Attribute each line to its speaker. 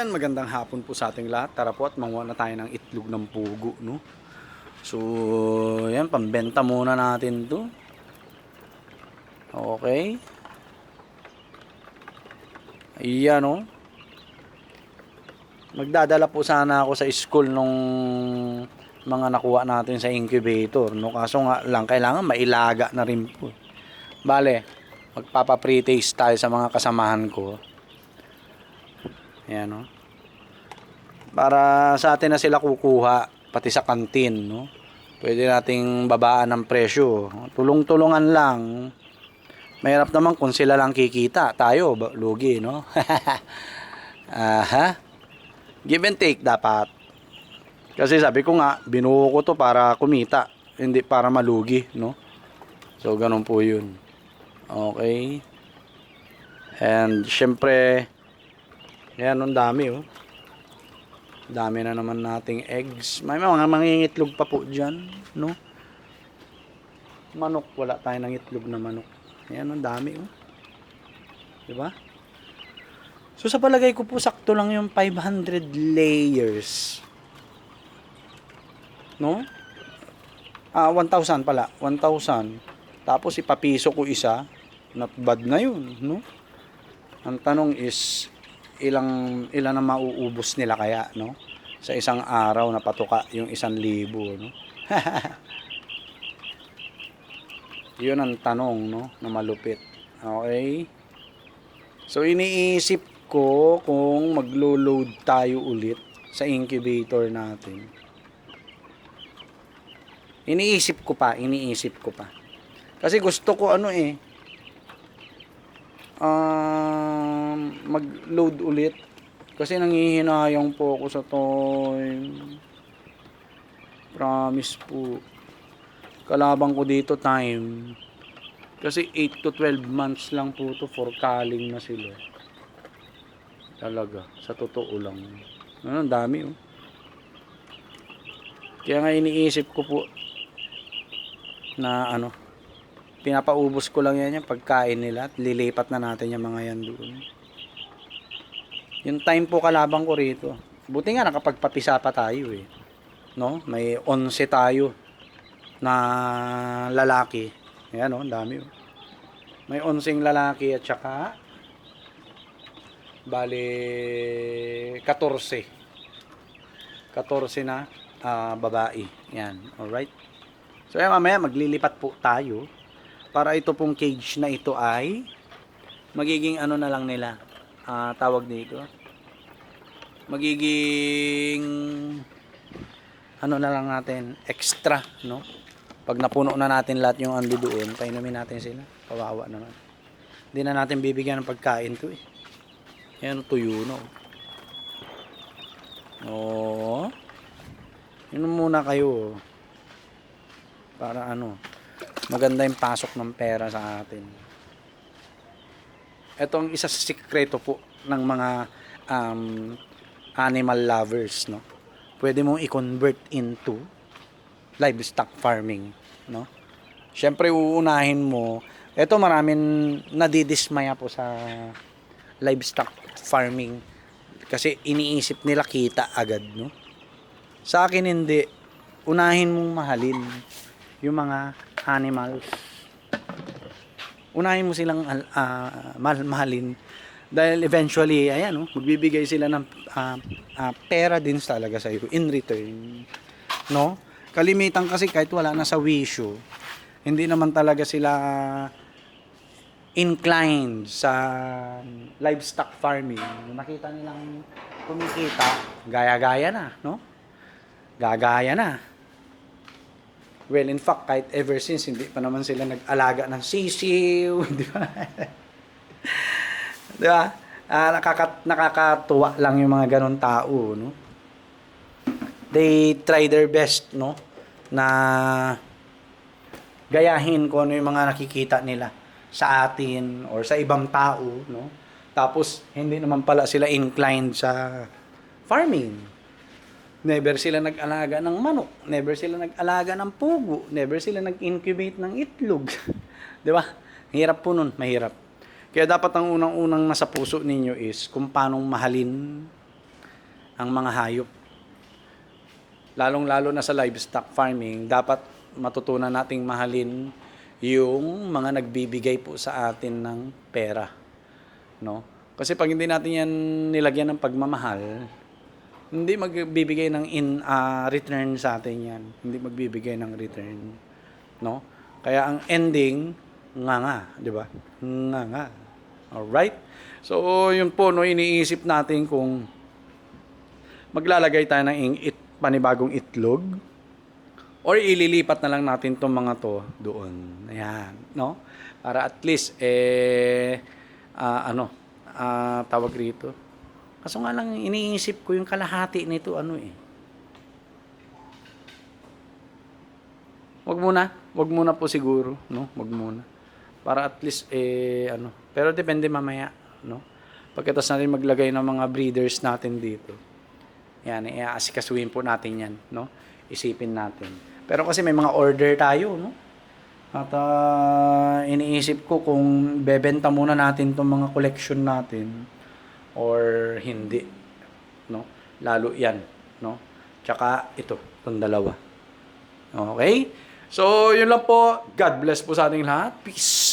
Speaker 1: Yan, magandang hapon po sa ating lahat. Tara po at manguha na tayo ng itlog ng pugo, no? So, yan, pambenta muna natin to. Okay. Ayan, no? Magdadala po sana ako sa school nung mga nakuha natin sa incubator, no? Kaso nga lang, kailangan mailaga na rin po. Bale, magpapa-pre-taste tayo sa mga kasamahan ko. Ayan, no? Para sa atin na sila kukuha, pati sa kantin, no? Pwede nating babaan ng presyo. Tulong-tulungan lang. Mahirap naman kung sila lang kikita. Tayo, lugi, no? Aha. Give and take dapat. Kasi sabi ko nga, binuo ko to para kumita, hindi para malugi, no? So, ganun po yun. Okay. And, syempre, yan, ang dami, oh. Dami na naman nating eggs. May mga mangingitlog pa po dyan, no? Manok, wala tayo ng itlog na manok. Ayan, ang dami, oh. Diba? So, sa palagay ko po, sakto lang yung 500 layers. No? 1,000 pala. 1,000. Tapos, ipapiso ko isa. Not bad na yun, no? Ang tanong is, ilan ang mauubos nila kaya, no? Sa isang araw na patuka yung 1,000, no? Yun ang tanong, no? Na malupit. Okay? So, iniisip ko kung maglo-load tayo ulit sa incubator natin. Iniisip ko pa. Kasi gusto ko mag-load ulit kasi nanghihinayang po ako sa time. Promise po. Kalabang ko dito time. Kasi 8 to 12 months lang po to for culling na sila. Talaga, sa totoo lang. Ang dami, oh. Kaya nga iniisip ko po na pinapaubos ko lang yan yung pagkain nila at lilipat na natin yung mga yan doon. Yung time po kalabang ko rito. Buti nga nakapagpapisa pa tayo, eh. No? May 11 tayo na lalaki. Ayan, oh, dami, oh. May 11 lalaki at saka bale 14 na babae. Yan, alright. So yan, mamaya maglilipat po tayo para ito pong cage na ito ay magiging na lang nila, tawag dito, magiging na lang natin, extra, no? Pag napuno na natin lahat yung ando doon, painumin natin sila. Kawawa naman. Hindi na natin bibigyan ng pagkain to, eh. Yan, tuyo, no? Oo. Yun muna kayo. Para maganda yung pasok ng pera sa atin. Ito ang isa sa sikreto po ng mga animal lovers, no? Pwede mong i-convert into livestock farming, no? Syempre uunahin mo, ito maraming nadidismaya po sa livestock farming kasi iniisip nila kita agad, no? Sa akin hindi. Unahin mong mahalin yung mga animals. Unahin mo silang mahalin dahil eventually ayan, magbibigay sila ng pera din talaga sa iyo in return, no? Kalimitan kasi kahit wala na sa wisyo, hindi naman talaga sila inclined sa livestock farming. Nakita nilang kumikita, gaya-gaya na, no? Gagaya na. Well, in fact, kahit ever since, hindi pa naman sila nag-alaga ng sisiw, di ba? Di ba? Nakakatuwa lang yung mga ganun tao, no? They try their best, no? Na gayahin kung ano yung mga nakikita nila sa atin or sa ibang tao, no? Tapos, hindi naman pala sila inclined sa farming. Never sila nag-alaga ng manok. Never sila nag-alaga ng pugo. Never sila nag-incubate ng itlog. Di ba? Hirap po nun. Mahirap. Kaya dapat ang unang-unang nasa puso ninyo is kung paano mahalin ang mga hayop. Lalong-lalo na sa livestock farming, dapat matutunan nating mahalin yung mga nagbibigay po sa atin ng pera, no? Kasi pag hindi natin yan nilagyan ng pagmamahal, hindi magbibigay ng return sa atin yan. Hindi magbibigay ng return, no? Kaya ang ending, nga, di ba? Nga. Alright? So, yun po, no, iniisip natin kung maglalagay tayo ng panibagong itlog or ililipat na lang natin itong mga to doon. Ayan, no? Para at least, tawag rito. Kaso nga lang, iniisip ko yung kalahati nito, Wag muna po siguro, no? Wag muna. Para at least, pero depende mamaya, no? Pagkatapos natin maglagay ng mga breeders natin dito. Yan, i-aasikasuhin po natin yan, no? Isipin natin. Pero kasi may mga order tayo, no? At iniisip ko kung bebenta muna natin itong mga collection natin or hindi, no? Lalo yan, no? Tsaka ito, itong dalawa. Okay? So, yun lang po. God bless po sa ating lahat. Peace!